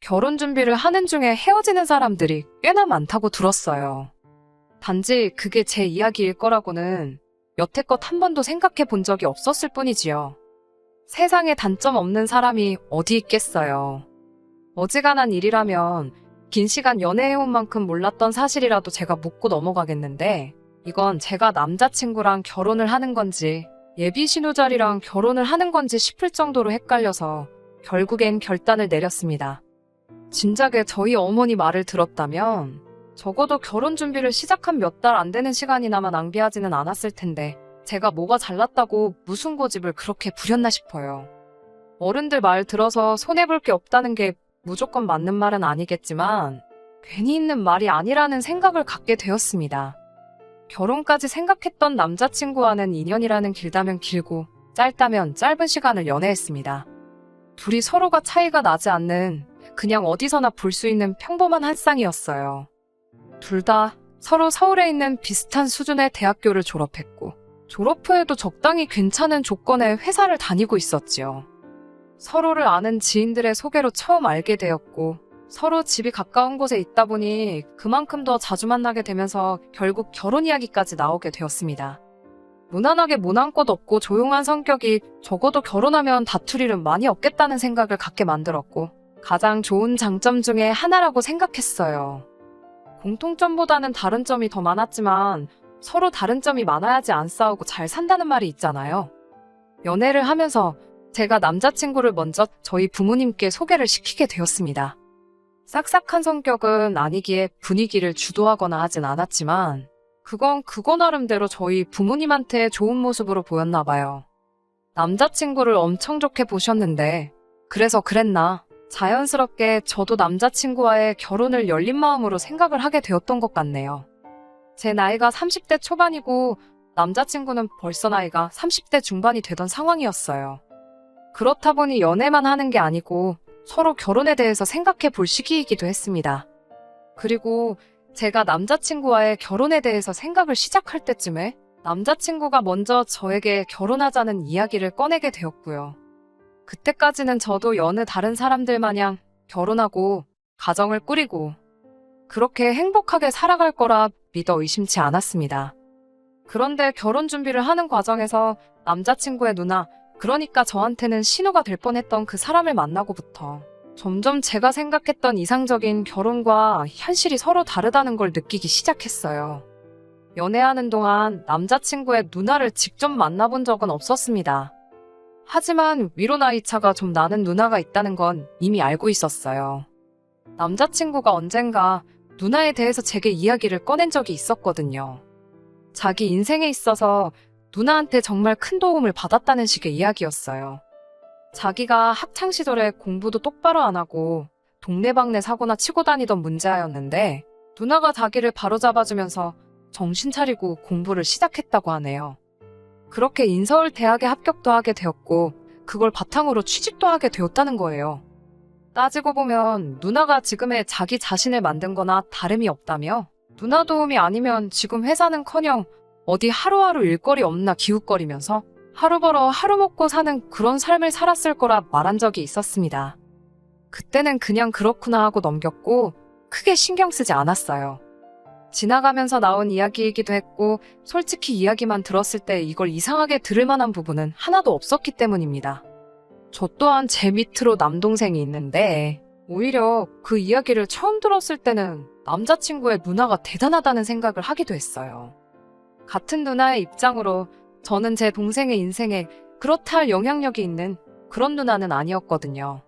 결혼 준비를 하는 중에 헤어지는 사람들이 꽤나 많다고 들었어요. 단지 그게 제 이야기일 거라고는 여태껏 한 번도 생각해 본 적이 없었을 뿐이지요. 세상에 단점 없는 사람이 어디 있겠어요. 어지간한 일이라면 긴 시간 연애해온 만큼 몰랐던 사실이라도 제가 묻고 넘어가겠는데, 이건 제가 남자친구랑 결혼을 하는 건지 예비 신우자리랑 결혼을 하는 건지 싶을 정도로 헷갈려서 결국엔 결단을 내렸습니다. 진작에 저희 어머니 말을 들었다면 적어도 결혼 준비를 시작한 몇 달 안 되는 시간이나마 낭비하지는 않았을 텐데, 제가 뭐가 잘났다고 무슨 고집을 그렇게 부렸나 싶어요. 어른들 말 들어서 손해볼 게 없다는 게 무조건 맞는 말은 아니겠지만 괜히 있는 말이 아니라는 생각을 갖게 되었습니다. 결혼까지 생각했던 남자친구와는 인연이라는 길다면 길고 짧다면 짧은 시간을 연애했습니다. 둘이 서로가 차이가 나지 않는 그냥 어디서나 볼 수 있는 평범한 한 쌍이었어요. 둘 다 서로 서울에 있는 비슷한 수준의 대학교를 졸업했고, 졸업 후에도 적당히 괜찮은 조건의 회사를 다니고 있었지요. 서로를 아는 지인들의 소개로 처음 알게 되었고, 서로 집이 가까운 곳에 있다 보니 그만큼 더 자주 만나게 되면서 결국 결혼 이야기까지 나오게 되었습니다. 무난하게 모난 것 없고 조용한 성격이 적어도 결혼하면 다툴 일은 많이 없겠다는 생각을 갖게 만들었고, 가장 좋은 장점 중에 하나라고 생각했어요. 공통점보다는 다른 점이 더 많았지만 서로 다른 점이 많아야지 안 싸우고 잘 산다는 말이 있잖아요. 연애를 하면서 제가 남자친구를 먼저 저희 부모님께 소개를 시키게 되었습니다. 싹싹한 성격은 아니기에 분위기를 주도하거나 하진 않았지만 그건 그거 나름대로 저희 부모님한테 좋은 모습으로 보였나 봐요. 남자친구를 엄청 좋게 보셨는데 그래서 그랬나 자연스럽게 저도 남자친구와의 결혼을 열린 마음으로 생각을 하게 되었던 것 같네요. 제 나이가 30대 초반이고 남자친구는 벌써 나이가 30대 중반이 되던 상황이었어요. 그렇다 보니 연애만 하는 게 아니고 서로 결혼에 대해서 생각해 볼 시기이기도 했습니다. 그리고 제가 남자친구와의 결혼에 대해서 생각을 시작할 때쯤에 남자친구가 먼저 저에게 결혼하자는 이야기를 꺼내게 되었고요. 그때까지는 저도 여느 다른 사람들 마냥 결혼하고 가정을 꾸리고 그렇게 행복하게 살아갈 거라 믿어 의심치 않았습니다. 그런데 결혼 준비를 하는 과정에서 남자친구의 누나, 그러니까 저한테는 신우가 될 뻔했던 그 사람을 만나고부터 점점 제가 생각했던 이상적인 결혼과 현실이 서로 다르다는 걸 느끼기 시작했어요. 연애하는 동안 남자친구의 누나를 직접 만나본 적은 없었습니다. 하지만 위로 나이 차가 좀 나는 누나가 있다는 건 이미 알고 있었어요. 남자친구가 언젠가 누나에 대해서 제게 이야기를 꺼낸 적이 있었거든요. 자기 인생에 있어서 누나한테 정말 큰 도움을 받았다는 식의 이야기였어요. 자기가 학창시절에 공부도 똑바로 안 하고 동네방네 사고나 치고 다니던 문제아였는데 누나가 자기를 바로잡아주면서 정신 차리고 공부를 시작했다고 하네요. 그렇게 인서울 대학에 합격도 하게 되었고 그걸 바탕으로 취직도 하게 되었다는 거예요. 따지고 보면 누나가 지금의 자기 자신을 만든 거나 다름이 없다며 누나 도움이 아니면 지금 회사는커녕 어디 하루하루 일거리 없나 기웃거리면서 하루 벌어 하루 먹고 사는 그런 삶을 살았을 거라 말한 적이 있었습니다. 그때는 그냥 그렇구나 하고 넘겼고 크게 신경 쓰지 않았어요. 지나가면서 나온 이야기이기도 했고 솔직히 이야기만 들었을 때 이걸 이상하게 들을 만한 부분은 하나도 없었기 때문입니다. 저 또한 제 밑으로 남동생이 있는데 오히려 그 이야기를 처음 들었을 때는 남자친구의 누나가 대단하다는 생각을 하기도 했어요. 같은 누나의 입장으로 저는 제 동생의 인생에 그렇다 할 영향력이 있는 그런 누나는 아니었거든요.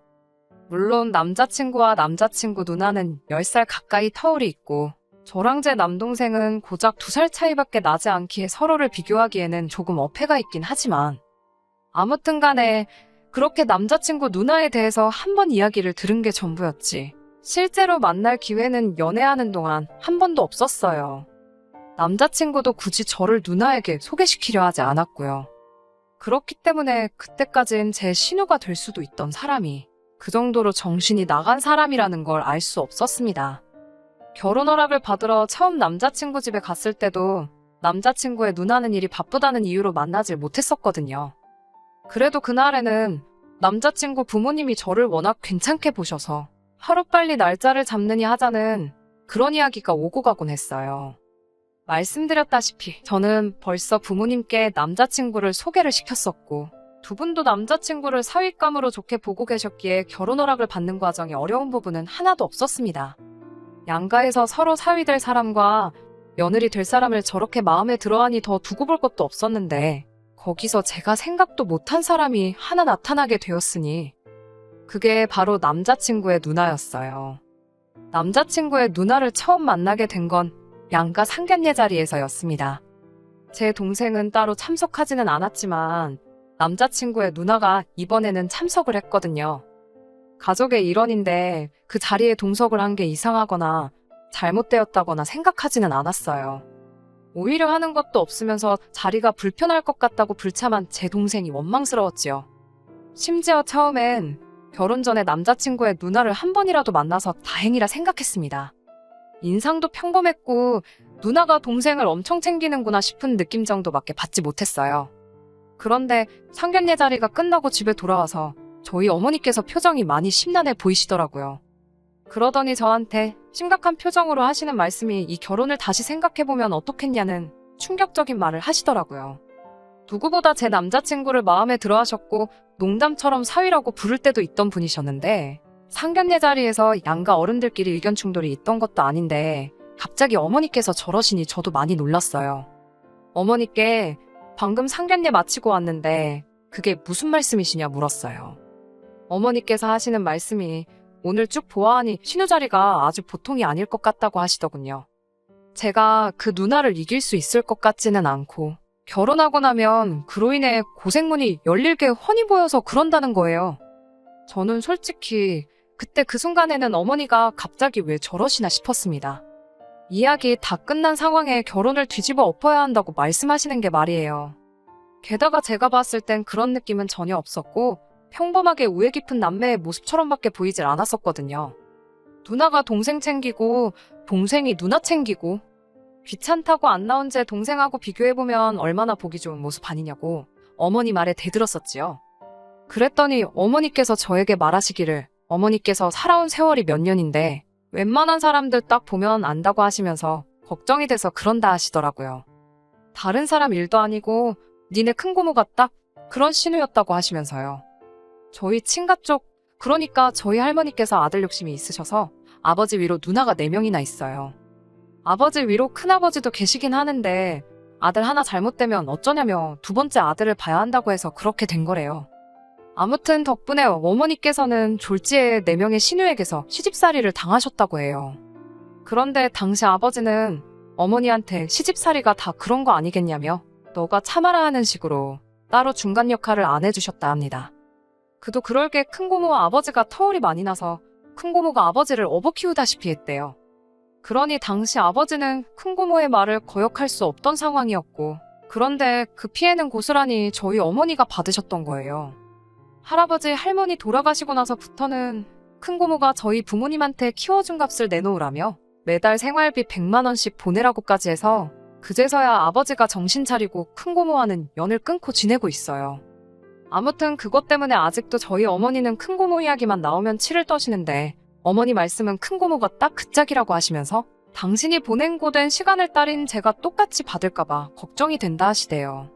물론 남자친구와 남자친구 누나는 10살 가까이 터울이 있고 저랑 제 남동생은 고작 2살 차이밖에 나지 않기에 서로를 비교하기에는 조금 어폐가 있긴 하지만 아무튼 간에 그렇게 남자친구 누나에 대해서 한 번 이야기를 들은 게 전부였지 실제로 만날 기회는 연애하는 동안 한 번도 없었어요. 남자친구도 굳이 저를 누나에게 소개시키려 하지 않았고요. 그렇기 때문에 그때까진 제 신우가 될 수도 있던 사람이 그 정도로 정신이 나간 사람이라는 걸 알 수 없었습니다. 결혼 허락을 받으러 처음 남자친구 집에 갔을 때도 남자친구의 누나는 일이 바쁘다는 이유로 만나질 못했었거든요. 그래도 그날에는 남자친구 부모님이 저를 워낙 괜찮게 보셔서 하루빨리 날짜를 잡느니 하자는 그런 이야기가 오고 가곤 했어요. 말씀드렸다시피 저는 벌써 부모님께 남자친구를 소개를 시켰었고 두 분도 남자친구를 사윗감으로 좋게 보고 계셨기에 결혼 허락을 받는 과정에 어려운 부분은 하나도 없었습니다. 양가에서 서로 사위될 사람과 며느리 될 사람을 저렇게 마음에 들어하니 더 두고 볼 것도 없었는데 거기서 제가 생각도 못한 사람이 하나 나타나게 되었으니 그게 바로 남자친구의 누나였어요. 남자친구의 누나를 처음 만나게 된 건 양가 상견례 자리에서였습니다. 제 동생은 따로 참석하지는 않았지만 남자친구의 누나가 이번에는 참석을 했거든요. 가족의 일원인데 그 자리에 동석을 한 게 이상하거나 잘못되었다거나 생각하지는 않았어요. 오히려 하는 것도 없으면서 자리가 불편할 것 같다고 불참한 제 동생이 원망스러웠지요. 심지어 처음엔 결혼 전에 남자친구의 누나를 한 번이라도 만나서 다행이라 생각했습니다. 인상도 평범했고 누나가 동생을 엄청 챙기는구나 싶은 느낌 정도밖에 받지 못했어요. 그런데 상견례 자리가 끝나고 집에 돌아와서 저희 어머니께서 표정이 많이 심란해 보이시더라고요. 그러더니 저한테 심각한 표정으로 하시는 말씀이 이 결혼을 다시 생각해보면 어떻겠냐는 충격적인 말을 하시더라고요. 누구보다 제 남자친구를 마음에 들어 하셨고 농담처럼 사위라고 부를 때도 있던 분이셨는데 상견례 자리에서 양가 어른들끼리 의견 충돌이 있던 것도 아닌데 갑자기 어머니께서 저러시니 저도 많이 놀랐어요. 어머니께 방금 상견례 마치고 왔는데 그게 무슨 말씀이시냐 물었어요. 어머니께서 하시는 말씀이 오늘 쭉 보아하니 신우 자리가 아주 보통이 아닐 것 같다고 하시더군요. 제가 그 누나를 이길 수 있을 것 같지는 않고 결혼하고 나면 그로 인해 고생문이 열릴 게 훤히 보여서 그런다는 거예요. 저는 솔직히 그때 그 순간에는 어머니가 갑자기 왜 저러시나 싶었습니다. 이야기 다 끝난 상황에 결혼을 뒤집어 엎어야 한다고 말씀하시는 게 말이에요. 게다가 제가 봤을 땐 그런 느낌은 전혀 없었고 평범하게 우애 깊은 남매의 모습처럼밖에 보이질 않았었거든요. 누나가 동생 챙기고 동생이 누나 챙기고 귀찮다고 안 나온 제 동생하고 비교해보면 얼마나 보기 좋은 모습 아니냐고 어머니 말에 대들었었지요. 그랬더니 어머니께서 저에게 말하시기를 어머니께서 살아온 세월이 몇 년인데 웬만한 사람들 딱 보면 안다고 하시면서 걱정이 돼서 그런다 하시더라고요. 다른 사람 일도 아니고 니네 큰고모가 딱 그런 신우였다고 하시면서요. 저희 친가 쪽, 그러니까 저희 할머니께서 아들 욕심이 있으셔서 아버지 위로 누나가 4명이나 있어요. 아버지 위로 큰아버지도 계시긴 하는데 아들 하나 잘못되면 어쩌냐며 두 번째 아들을 봐야 한다고 해서 그렇게 된 거래요. 아무튼 덕분에 어머니께서는 졸지에 4명의 신우에게서 시집살이를 당하셨다고 해요. 그런데 당시 아버지는 어머니한테 시집살이가 다 그런 거 아니겠냐며 너가 참아라 하는 식으로 따로 중간 역할을 안 해주셨다 합니다. 그도 그럴 게 큰고모와 아버지가 터울이 많이 나서 큰고모가 아버지를 업어 키우다시피 했대요. 그러니 당시 아버지는 큰고모의 말을 거역할 수 없던 상황이었고 그런데 그 피해는 고스란히 저희 어머니가 받으셨던 거예요. 할아버지, 할머니 돌아가시고 나서부터는 큰고모가 저희 부모님한테 키워준 값을 내놓으라며 매달 생활비 100만 원씩 보내라고까지 해서 그제서야 아버지가 정신 차리고 큰고모와는 연을 끊고 지내고 있어요. 아무튼 그것 때문에 아직도 저희 어머니는 큰고모 이야기만 나오면 치를 떠시는데 어머니 말씀은 큰고모가 딱 그 짝이라고 하시면서 당신이 보낸 고된 시간을 딸인 제가 똑같이 받을까봐 걱정이 된다 하시대요.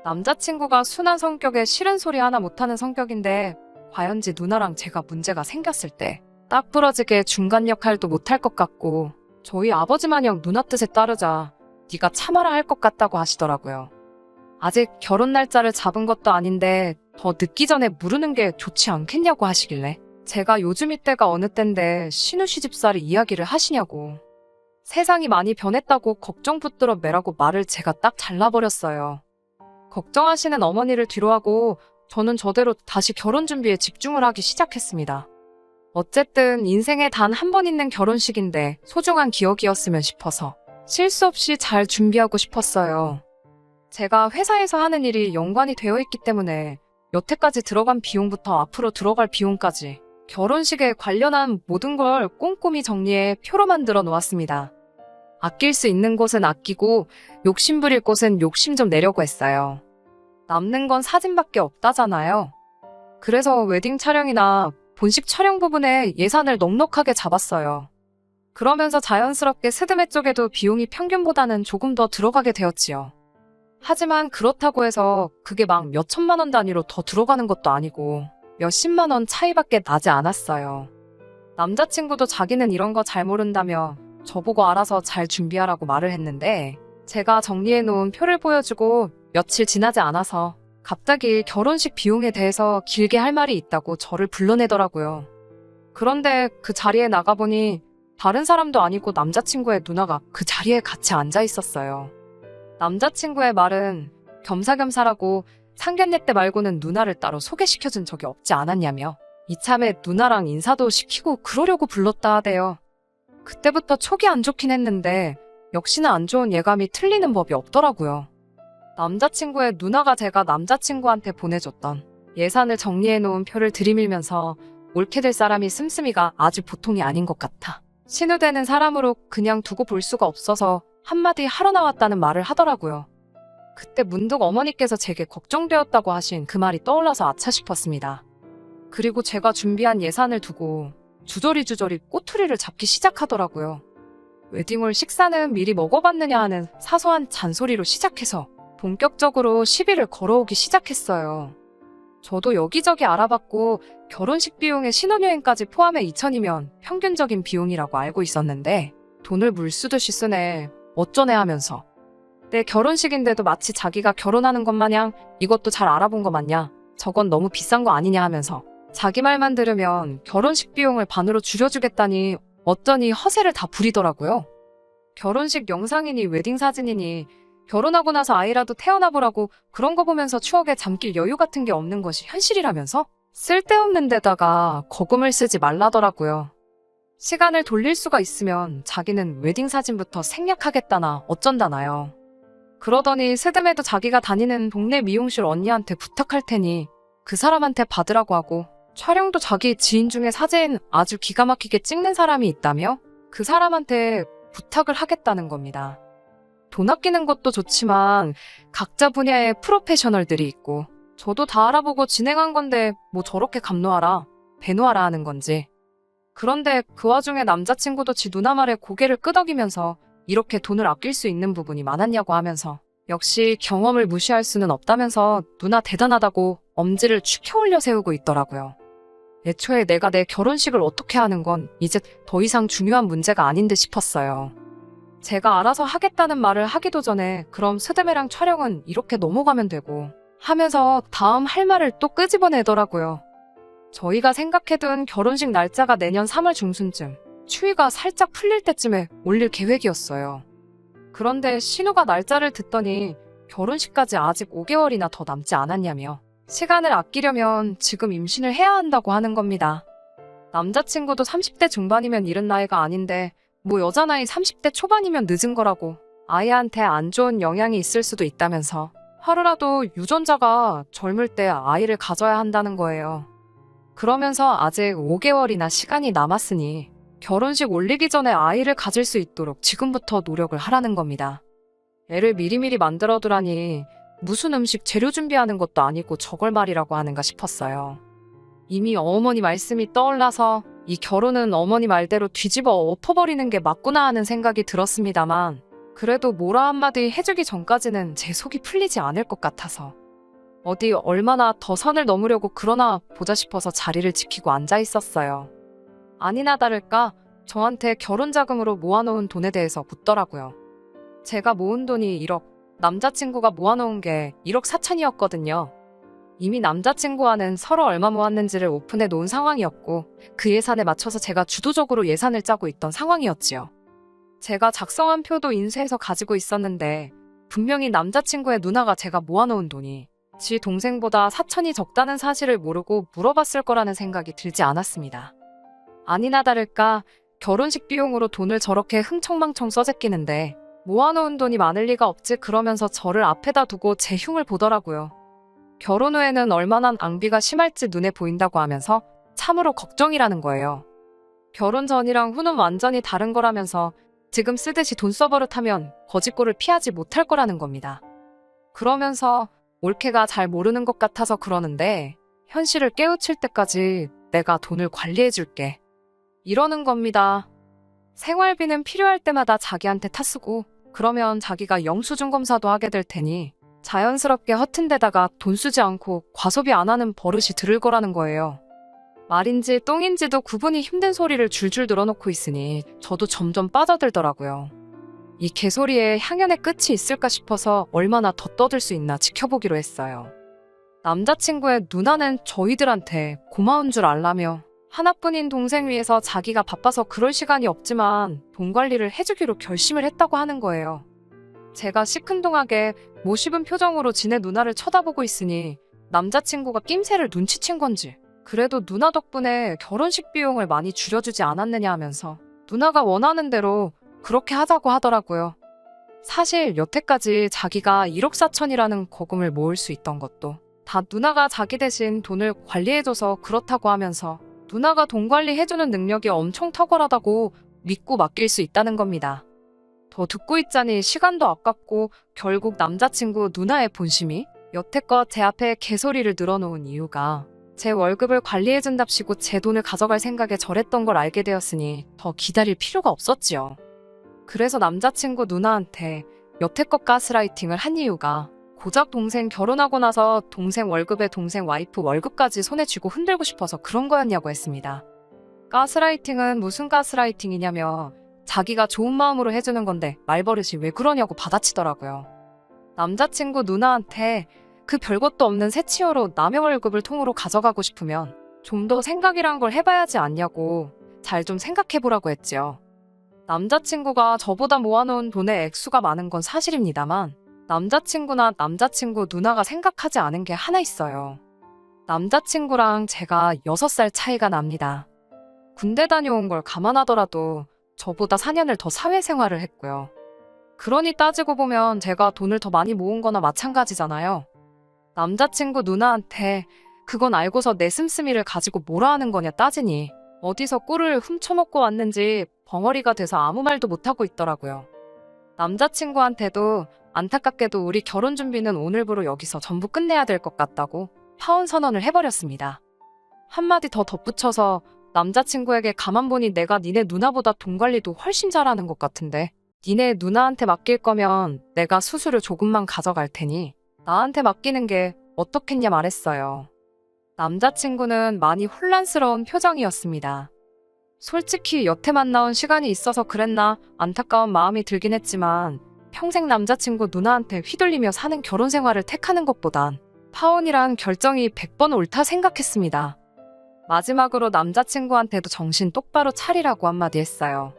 남자친구가 순한 성격에 싫은 소리 하나 못하는 성격인데 과연지 누나랑 제가 문제가 생겼을 때 딱 부러지게 중간 역할도 못할 것 같고 저희 아버지 마냥 누나 뜻에 따르자 네가 참아라 할 것 같다고 하시더라고요. 아직 결혼 날짜를 잡은 것도 아닌데 더 늦기 전에 무르는 게 좋지 않겠냐고 하시길래 제가 요즘 이때가 어느 땐데 신우 시집살이 이야기를 하시냐고 세상이 많이 변했다고 걱정 붙들어 매라고 말을 제가 딱 잘라버렸어요. 걱정하시는 어머니를 뒤로하고 저는 저대로 다시 결혼 준비에 집중을 하기 시작했습니다. 어쨌든 인생에 단 한 번 있는 결혼식인데 소중한 기억이었으면 싶어서 실수 없이 잘 준비하고 싶었어요. 제가 회사에서 하는 일이 연관이 되어 있기 때문에 여태까지 들어간 비용부터 앞으로 들어갈 비용까지 결혼식에 관련한 모든 걸 꼼꼼히 정리해 표로 만들어 놓았습니다. 아낄 수 있는 곳은 아끼고 욕심 부릴 곳은 욕심 좀 내려고 했어요. 남는 건 사진밖에 없다잖아요. 그래서 웨딩 촬영이나 본식 촬영 부분에 예산을 넉넉하게 잡았어요. 그러면서 자연스럽게 스드메 쪽에도 비용이 평균보다는 조금 더 들어가게 되었지요. 하지만 그렇다고 해서 그게 막 몇천만 원 단위로 더 들어가는 것도 아니고 몇십만 원 차이밖에 나지 않았어요. 남자친구도 자기는 이런 거 잘 모른다며 저보고 알아서 잘 준비하라고 말을 했는데 제가 정리해놓은 표를 보여주고 며칠 지나지 않아서 갑자기 결혼식 비용에 대해서 길게 할 말이 있다고 저를 불러내더라고요. 그런데 그 자리에 나가보니 다른 사람도 아니고 남자친구의 누나가 그 자리에 같이 앉아 있었어요. 남자친구의 말은 겸사겸사라고 상견례 때 말고는 누나를 따로 소개시켜준 적이 없지 않았냐며 이참에 누나랑 인사도 시키고 그러려고 불렀다 하대요. 그때부터 촉이 안 좋긴 했는데 역시나 안 좋은 예감이 틀리는 법이 없더라고요. 남자친구의 누나가 제가 남자친구한테 보내줬던 예산을 정리해놓은 표를 들이밀면서 옳게 될 사람이 씀씀이가 아주 보통이 아닌 것 같아. 신우되는 사람으로 그냥 두고 볼 수가 없어서 한마디 하러 나왔다는 말을 하더라고요. 그때 문득 어머니께서 제게 걱정되었다고 하신 그 말이 떠올라서 아차 싶었습니다. 그리고 제가 준비한 예산을 두고 주저리 꼬투리를 잡기 시작하더라고요. 웨딩홀 식사는 미리 먹어봤느냐 하는 사소한 잔소리로 시작해서 본격적으로 시비를 걸어오기 시작했어요. 저도 여기저기 알아봤고 결혼식 비용에 신혼여행까지 포함해 2천이면 평균적인 비용이라고 알고 있었는데 돈을 물쓰듯이 쓰네 어쩌네 하면서 내 결혼식인데도 마치 자기가 결혼하는 것 마냥 이것도 잘 알아본 거 맞냐 저건 너무 비싼 거 아니냐 하면서 자기 말만 들으면 결혼식 비용을 반으로 줄여주겠다니 어쩌니 허세를 다 부리더라고요. 결혼식 영상이니 웨딩 사진이니 결혼하고 나서 아이라도 태어나보라고 그런 거 보면서 추억에 잠길 여유 같은 게 없는 것이 현실이라면서 쓸데없는 데다가 거금을 쓰지 말라더라고요. 시간을 돌릴 수가 있으면 자기는 웨딩 사진부터 생략하겠다나 어쩐다나요. 그러더니 스드메도 자기가 다니는 동네 미용실 언니한테 부탁할 테니 그 사람한테 받으라고 하고 촬영도 자기 지인 중에 사진 아주 기가 막히게 찍는 사람이 있다며 그 사람한테 부탁을 하겠다는 겁니다. 돈 아끼는 것도 좋지만 각자 분야의 프로페셔널들이 있고 저도 다 알아보고 진행한 건데 뭐 저렇게 감노하라, 배노하라 하는 건지. 그런데 그 와중에 남자친구도 지 누나 말에 고개를 끄덕이면서 이렇게 돈을 아낄 수 있는 부분이 많았냐고 하면서 역시 경험을 무시할 수는 없다면서 누나 대단하다고 엄지를 축혀 올려 세우고 있더라고요. 애초에 내가 내 결혼식을 어떻게 하는 건 이제 더 이상 중요한 문제가 아닌 듯 싶었어요. 제가 알아서 하겠다는 말을 하기도 전에 그럼 스드메랑 촬영은 이렇게 넘어가면 되고 하면서 다음 할 말을 또 끄집어내더라고요. 저희가 생각해둔 결혼식 날짜가 내년 3월 중순쯤 추위가 살짝 풀릴 때쯤에 올릴 계획이었어요. 그런데 신우가 날짜를 듣더니 결혼식까지 아직 5개월이나 더 남지 않았냐며 시간을 아끼려면 지금 임신을 해야 한다고 하는 겁니다. 남자친구도 30대 중반이면 이른 나이가 아닌데 뭐 여자 나이 30대 초반이면 늦은 거라고 아이한테 안 좋은 영향이 있을 수도 있다면서 하루라도 유전자가 젊을 때 아이를 가져야 한다는 거예요. 그러면서 아직 5개월이나 시간이 남았으니 결혼식 올리기 전에 아이를 가질 수 있도록 지금부터 노력을 하라는 겁니다. 애를 미리미리 만들어두라니 무슨 음식 재료 준비하는 것도 아니고 저걸 말이라고 하는가 싶었어요. 이미 어머니 말씀이 떠올라서 이 결혼은 어머니 말대로 뒤집어 엎어버리는 게 맞구나 하는 생각이 들었습니다만 그래도 뭐라 한마디 해주기 전까지는 제 속이 풀리지 않을 것 같아서 어디 얼마나 더 선을 넘으려고 그러나 보자 싶어서 자리를 지키고 앉아 있었어요. 아니나 다를까 저한테 결혼 자금으로 모아놓은 돈에 대해서 묻더라고요. 제가 모은 돈이 1억, 남자친구가 모아놓은 게 1억 4천이었거든요. 이미 남자친구와는 서로 얼마 모았는지를 오픈해 놓은 상황이었고 그 예산에 맞춰서 제가 주도적으로 예산을 짜고 있던 상황이었지요. 제가 작성한 표도 인쇄해서 가지고 있었는데 분명히 남자친구의 누나가 제가 모아놓은 돈이 지 동생보다 4천이 적다는 사실을 모르고 물어봤을 거라는 생각이 들지 않았습니다. 아니나 다를까 결혼식 비용으로 돈을 저렇게 흥청망청 써제끼는데 모아놓은 돈이 많을 리가 없지 그러면서 저를 앞에다 두고 제 흉을 보더라고요. 결혼 후에는 얼마나 낭비가 심할지 눈에 보인다고 하면서 참으로 걱정이라는 거예요. 결혼 전이랑 후는 완전히 다른 거라면서 지금 쓰듯이 돈 써버릇하면 거짓골을 피하지 못할 거라는 겁니다. 그러면서 올케가 잘 모르는 것 같아서 그러는데 현실을 깨우칠 때까지 내가 돈을 관리해줄게. 이러는 겁니다. 생활비는 필요할 때마다 자기한테 타쓰고 그러면 자기가 영수증 검사도 하게 될 테니 자연스럽게 허튼 데다가 돈 쓰지 않고 과소비 안 하는 버릇이 들을 거라는 거예요. 말인지 똥인지도 구분이 힘든 소리를 줄줄 늘어놓고 있으니 저도 점점 빠져들더라고요. 이 개소리에 향연의 끝이 있을까 싶어서 얼마나 더 떠들 수 있나 지켜보기로 했어요. 남자친구의 누나는 저희들한테 고마운 줄 알라며 하나뿐인 동생 위해서 자기가 바빠서 그럴 시간이 없지만 돈 관리를 해주기로 결심을 했다고 하는 거예요. 제가 시큰둥하게 모시분 표정으로 지네 누나를 쳐다보고 있으니 남자친구가 낌새를 눈치챈 건지 그래도 누나 덕분에 결혼식 비용을 많이 줄여주지 않았느냐 하면서 누나가 원하는 대로 그렇게 하자고 하더라고요. 사실 여태까지 자기가 1억 4천이라는 거금을 모을 수 있던 것도 다 누나가 자기 대신 돈을 관리해줘서 그렇다고 하면서 누나가 돈 관리해주는 능력이 엄청 탁월하다고 믿고 맡길 수 있다는 겁니다. 더 듣고 있자니 시간도 아깝고 결국 남자친구 누나의 본심이 여태껏 제 앞에 개소리를 늘어놓은 이유가 제 월급을 관리해준답시고 제 돈을 가져갈 생각에 저랬던 걸 알게 되었으니 더 기다릴 필요가 없었지요. 그래서 남자친구 누나한테 여태껏 가스라이팅을 한 이유가 고작 동생 결혼하고 나서 동생 월급에 동생 와이프 월급까지 손에 쥐고 흔들고 싶어서 그런 거였냐고 했습니다. 가스라이팅은 무슨 가스라이팅이냐며 자기가 좋은 마음으로 해주는 건데 말버릇이 왜 그러냐고 받아치더라고요. 남자친구 누나한테 그 별것도 없는 새치어로 남의 월급을 통으로 가져가고 싶으면 좀 더 생각이란 걸 해봐야지 않냐고 잘 좀 생각해보라고 했지요. 남자친구가 저보다 모아놓은 돈의 액수가 많은 건 사실입니다만 남자친구나 남자친구 누나가 생각하지 않은 게 하나 있어요. 남자친구랑 제가 6살 차이가 납니다. 군대 다녀온 걸 감안하더라도 저보다 4년을 더 사회생활을 했고요. 그러니 따지고 보면 제가 돈을 더 많이 모은 거나 마찬가지잖아요. 남자친구 누나한테 그건 알고서 내 씀씀이를 가지고 뭐라 하는 거냐 따지니 어디서 꿀을 훔쳐먹고 왔는지 벙어리가 돼서 아무 말도 못하고 있더라고요. 남자친구한테도 안타깝게도 우리 결혼 준비는 오늘부로 여기서 전부 끝내야 될 것 같다고 파혼 선언을 해버렸습니다. 한마디 더 덧붙여서 남자친구에게 가만 보니 내가 니네 누나보다 돈 관리도 훨씬 잘하는 것 같은데 니네 누나한테 맡길 거면 내가 수수료 조금만 가져갈 테니 나한테 맡기는 게 어떻겠냐 말했어요. 남자친구는 많이 혼란스러운 표정이었습니다. 솔직히 여태 만나온 시간이 있어서 그랬나 안타까운 마음이 들긴 했지만 평생 남자친구 누나한테 휘둘리며 사는 결혼 생활을 택하는 것보단 파혼이란 결정이 100번 옳다 생각했습니다. 마지막으로 남자친구한테도 정신 똑바로 차리라고 한마디 했어요.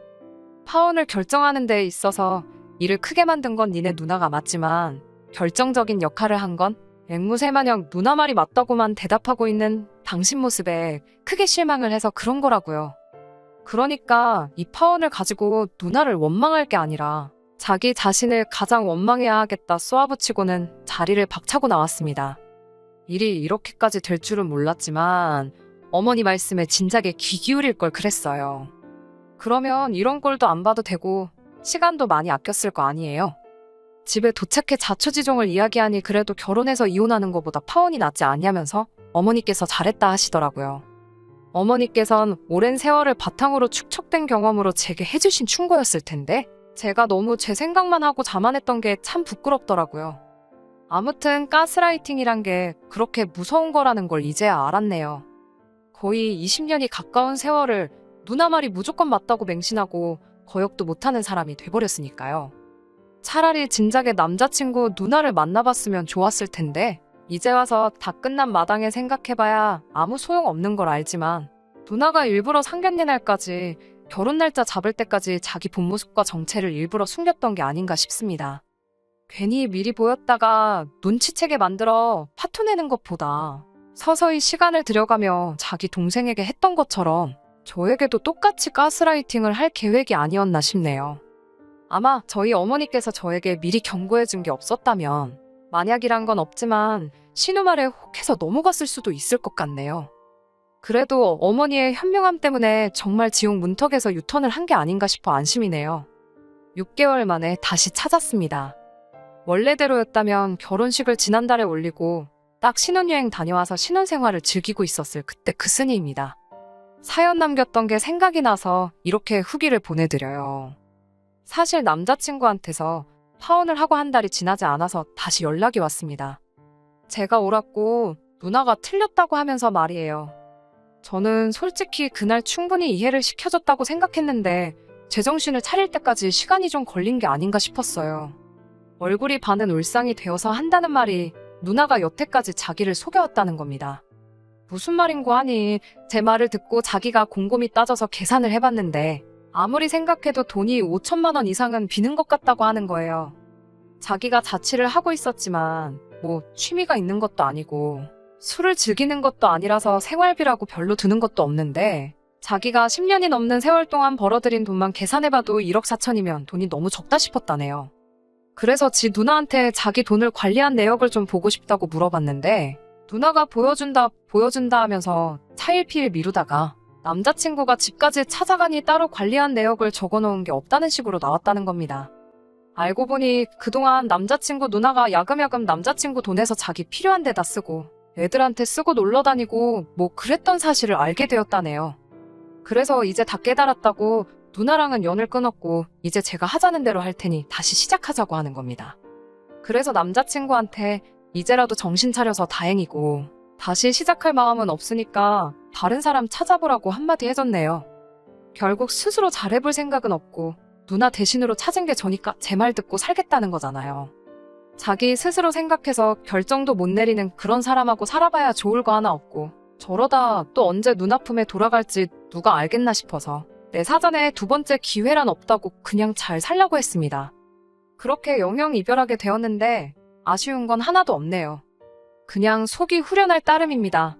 파혼을 결정하는 데 있어서 일을 크게 만든 건 니네 누나가 맞지만 결정적인 역할을 한 건 앵무새마냥 누나 말이 맞다고만 대답하고 있는 당신 모습에 크게 실망을 해서 그런 거라고요. 그러니까 이 파혼을 가지고 누나를 원망할 게 아니라 자기 자신을 가장 원망해야 하겠다 쏘아붙이고는 자리를 박차고 나왔습니다. 일이 이렇게까지 될 줄은 몰랐지만 어머니 말씀에 진작에 귀 기울일 걸 그랬어요. 그러면 이런 꼴도 안 봐도 되고 시간도 많이 아꼈을 거 아니에요. 집에 도착해 자초지종을 이야기하니 그래도 결혼해서 이혼하는 것보다 파혼이 낫지 않냐면서 어머니께서 잘했다 하시더라고요. 어머니께선 오랜 세월을 바탕으로 축적된 경험으로 제게 해주신 충고였을 텐데 제가 너무 제 생각만 하고 자만했던 게 참 부끄럽더라고요. 아무튼 가스라이팅이란 게 그렇게 무서운 거라는 걸 이제야 알았네요. 거의 20년이 가까운 세월을 누나 말이 무조건 맞다고 맹신하고 거역도 못하는 사람이 돼버렸으니까요. 차라리 진작에 남자친구 누나를 만나봤으면 좋았을 텐데 이제 와서 다 끝난 마당에 생각해봐야 아무 소용없는 걸 알지만 누나가 일부러 상견례 날까지 결혼 날짜 잡을 때까지 자기 본 모습과 정체를 일부러 숨겼던 게 아닌가 싶습니다. 괜히 미리 보였다가 눈치채게 만들어 파토내는 것보다 서서히 시간을 들여가며 자기 동생에게 했던 것처럼 저에게도 똑같이 가스라이팅을 할 계획이 아니었나 싶네요. 아마 저희 어머니께서 저에게 미리 경고해준 게 없었다면 만약이란 건 없지만 신우 말에 혹해서 넘어갔을 수도 있을 것 같네요. 그래도 어머니의 현명함 때문에 정말 지옥 문턱에서 유턴을 한 게 아닌가 싶어 안심이네요. 6개월 만에 다시 찾았습니다. 원래대로였다면 결혼식을 지난달에 올리고 딱 신혼여행 다녀와서 신혼생활을 즐기고 있었을 그때 그 스니입니다. 사연 남겼던 게 생각이 나서 이렇게 후기를 보내드려요. 사실 남자친구한테서 파혼을 하고 한 달이 지나지 않아서 다시 연락이 왔습니다. 제가 옳았고 누나가 틀렸다고 하면서 말이에요. 저는 솔직히 그날 충분히 이해를 시켜줬다고 생각했는데 제정신을 차릴 때까지 시간이 좀 걸린 게 아닌가 싶었어요. 얼굴이 반은 울상이 되어서 한다는 말이 누나가 여태까지 자기를 속여왔다는 겁니다. 무슨 말인고 하니 제 말을 듣고 자기가 곰곰이 따져서 계산을 해봤는데 아무리 생각해도 돈이 5천만 원 이상은 비는 것 같다고 하는 거예요. 자기가 자취를 하고 있었지만 뭐 취미가 있는 것도 아니고 술을 즐기는 것도 아니라서 생활비라고 별로 드는 것도 없는데 자기가 10년이 넘는 세월 동안 벌어들인 돈만 계산해봐도 1억 4천이면 돈이 너무 적다 싶었다네요. 그래서 지 누나한테 자기 돈을 관리한 내역을 좀 보고 싶다고 물어봤는데 누나가 보여준다 하면서 차일피일 미루다가 남자친구가 집까지 찾아가니 따로 관리한 내역을 적어놓은 게 없다는 식으로 나왔다는 겁니다. 알고 보니 그동안 남자친구 누나가 야금야금 남자친구 돈에서 자기 필요한 데다 쓰고 애들한테 쓰고 놀러 다니고 뭐 그랬던 사실을 알게 되었다네요. 그래서 이제 다 깨달았다고 누나랑은 연을 끊었고 이제 제가 하자는 대로 할 테니 다시 시작하자고 하는 겁니다. 그래서 남자친구한테 이제라도 정신 차려서 다행이고 다시 시작할 마음은 없으니까 다른 사람 찾아보라고 한마디 해줬네요. 결국 스스로 잘해볼 생각은 없고 누나 대신으로 찾은 게 저니까 제 말 듣고 살겠다는 거잖아요. 자기 스스로 생각해서 결정도 못 내리는 그런 사람하고 살아봐야 좋을 거 하나 없고 저러다 또 언제 눈 아픔에 돌아갈지 누가 알겠나 싶어서 내 사전에 두 번째 기회란 없다고 그냥 잘 살려고 했습니다. 그렇게 영영 이별하게 되었는데 아쉬운 건 하나도 없네요. 그냥 속이 후련할 따름입니다.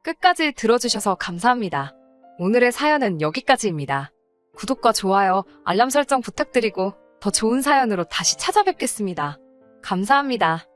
끝까지 들어주셔서 감사합니다. 오늘의 사연은 여기까지입니다. 구독과 좋아요, 알람 설정 부탁드리고 더 좋은 사연으로 다시 찾아뵙겠습니다. 감사합니다.